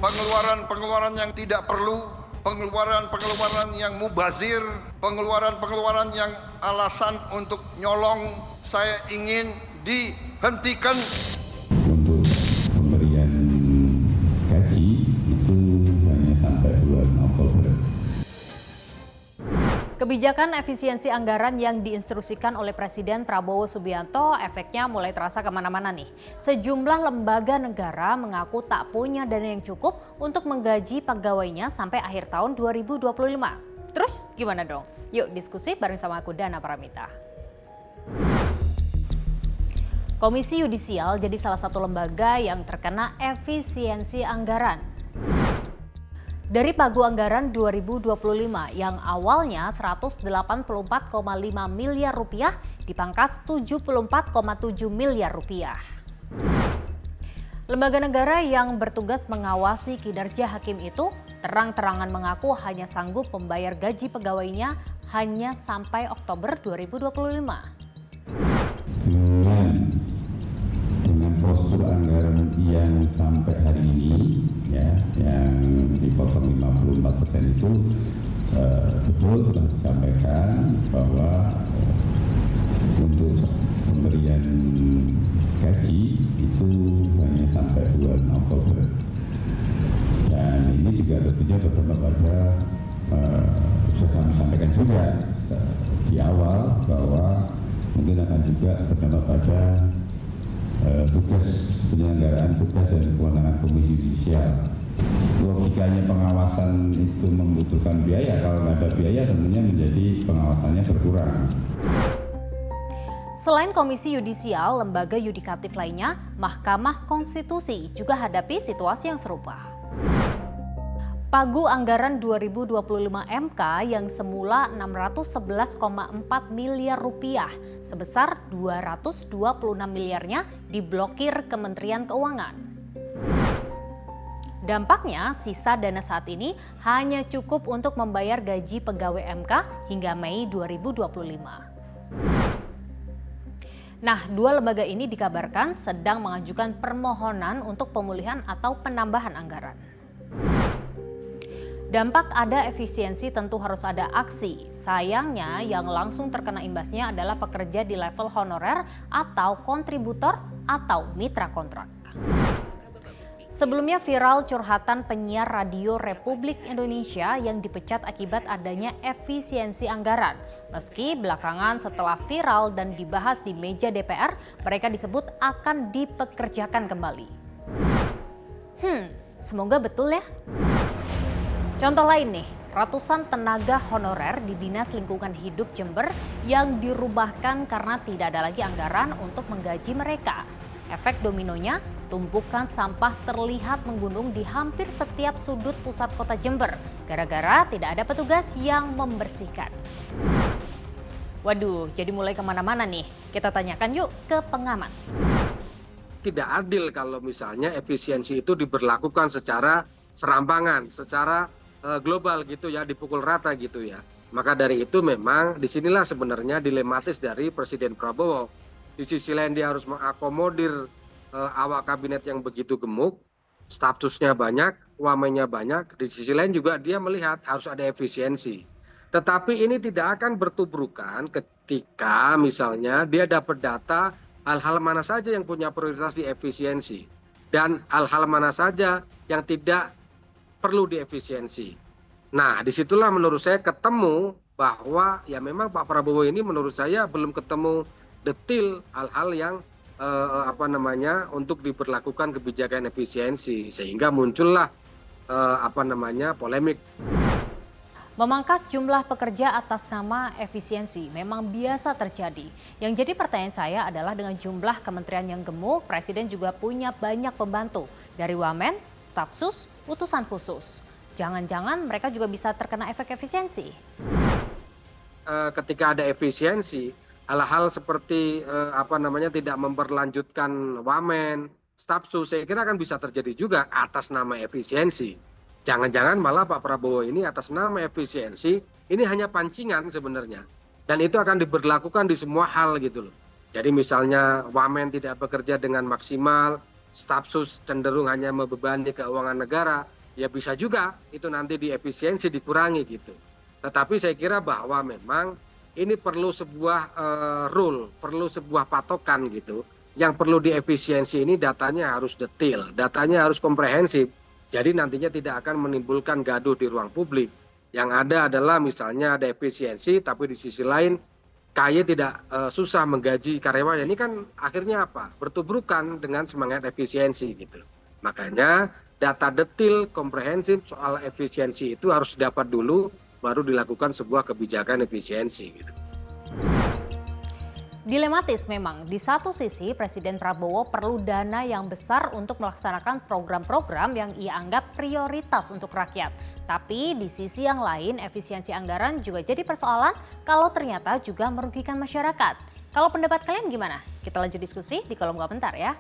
pengeluaran-pengeluaran yang tidak perlu, pengeluaran-pengeluaran yang mubazir, pengeluaran-pengeluaran yang alasan untuk nyolong, saya ingin dihentikan. Untuk pemberian gaji itu hanya sampai bulan Oktober. Kebijakan efisiensi anggaran yang diinstruksikan oleh Presiden Prabowo Subianto efeknya mulai terasa kemana-mana nih. Sejumlah lembaga negara mengaku tak punya dana yang cukup untuk menggaji pegawainya sampai akhir tahun 2025. Terus gimana dong? Yuk diskusi bareng sama aku Dana Paramita. Komisi Yudisial jadi salah satu lembaga yang terkena efisiensi anggaran. Dari pagu anggaran 2025 yang awalnya 184,5 miliar rupiah dipangkas 74,7 miliar rupiah. Lembaga negara yang bertugas mengawasi kinerja hakim itu terang-terangan mengaku hanya sanggup membayar gaji pegawainya hanya sampai Oktober 2025. Dengan postur anggaran yang sampai hari ini ya, yang dipotong 54% itu betul telah disampaikan bahwa untuk pemberian gaji itu hanya sampai bulan Oktober. Dan ini juga tentunya bertambah pada sudah kami sampaikan juga di awal bahwa mungkin akan juga bertambah pada tugas penyelenggaraan tugas dan kewenangan Komisi Yudisial. Logikanya pengawasan itu membutuhkan biaya, kalau ada biaya tentunya menjadi pengawasannya berkurang. Selain Komisi Yudisial, lembaga yudikatif lainnya, Mahkamah Konstitusi juga hadapi situasi yang serupa. Pagu anggaran 2025 MK yang semula 611,4 miliar rupiah sebesar 226 miliarnya diblokir Kementerian Keuangan. Dampaknya sisa dana saat ini hanya cukup untuk membayar gaji pegawai MK hingga Mei 2025. Nah, dua lembaga ini dikabarkan sedang mengajukan permohonan untuk pemulihan atau penambahan anggaran. Dampak ada efisiensi tentu harus ada aksi. Sayangnya yang langsung terkena imbasnya adalah pekerja di level honorer atau kontributor atau mitra kontrak. Sebelumnya viral curhatan penyiar radio Republik Indonesia yang dipecat akibat adanya efisiensi anggaran. Meski belakangan setelah viral dan dibahas di meja DPR, mereka disebut akan dipekerjakan kembali. Semoga betul ya. Contoh lain nih, ratusan tenaga honorer di Dinas Lingkungan Hidup Jember yang dirubahkan karena tidak ada lagi anggaran untuk menggaji mereka. Efek dominonya, tumpukan sampah terlihat menggunung di hampir setiap sudut pusat kota Jember, gara-gara tidak ada petugas yang membersihkan. Waduh, jadi mulai kemana-mana nih. Kita tanyakan yuk ke pengamat. Tidak adil kalau misalnya efisiensi itu diberlakukan secara serampangan, secara global gitu ya, dipukul rata gitu ya. Maka dari itu memang disinilah sebenarnya dilematis dari Presiden Prabowo. Di sisi lain dia harus mengakomodir awak kabinet yang begitu gemuk, statusnya banyak, wamennya banyak. Di sisi lain juga dia melihat harus ada efisiensi. Tetapi ini tidak akan bertubrukan ketika misalnya dia dapat data hal-hal mana saja yang punya prioritas di efisiensi dan hal-hal mana saja yang tidak perlu diefisiensi. Nah, disitulah menurut saya ketemu bahwa ya memang Pak Prabowo ini menurut saya belum ketemu detil hal-hal yang untuk diberlakukan kebijakan efisiensi sehingga muncullah polemik. Memangkas jumlah pekerja atas nama efisiensi memang biasa terjadi. Yang jadi pertanyaan saya adalah dengan jumlah kementerian yang gemuk, Presiden juga punya banyak pembantu. Dari wamen, staf sus, utusan khusus. Jangan-jangan mereka juga bisa terkena efek efisiensi. Ketika ada efisiensi, hal-hal seperti tidak memperlanjutkan wamen, staf sus, saya kira akan bisa terjadi juga atas nama efisiensi. Jangan-jangan malah Pak Prabowo ini atas nama efisiensi, ini hanya pancingan sebenarnya. Dan itu akan diberlakukan di semua hal gitu loh. Jadi misalnya wamen tidak bekerja dengan maksimal, stafsus cenderung hanya membebani keuangan negara, ya bisa juga itu nanti di efisiensi dikurangi gitu. Tetapi saya kira bahwa memang ini perlu sebuah rule, perlu sebuah patokan gitu. Yang perlu diefisiensi ini datanya harus detail, datanya harus komprehensif. Jadi nantinya tidak akan menimbulkan gaduh di ruang publik. Yang ada adalah misalnya ada efisiensi, tapi di sisi lain KY tidak susah menggaji karyawannya. Ini kan akhirnya apa? Bertubrukan dengan semangat efisiensi gitu. Makanya data detail, komprehensif soal efisiensi itu harus didapat dulu, baru dilakukan sebuah kebijakan efisiensi gitu. Dilematis memang, di satu sisi Presiden Prabowo perlu dana yang besar untuk melaksanakan program-program yang ia anggap prioritas untuk rakyat. Tapi di sisi yang lain efisiensi anggaran juga jadi persoalan kalau ternyata juga merugikan masyarakat. Kalau pendapat kalian gimana? Kita lanjut diskusi di kolom komentar ya.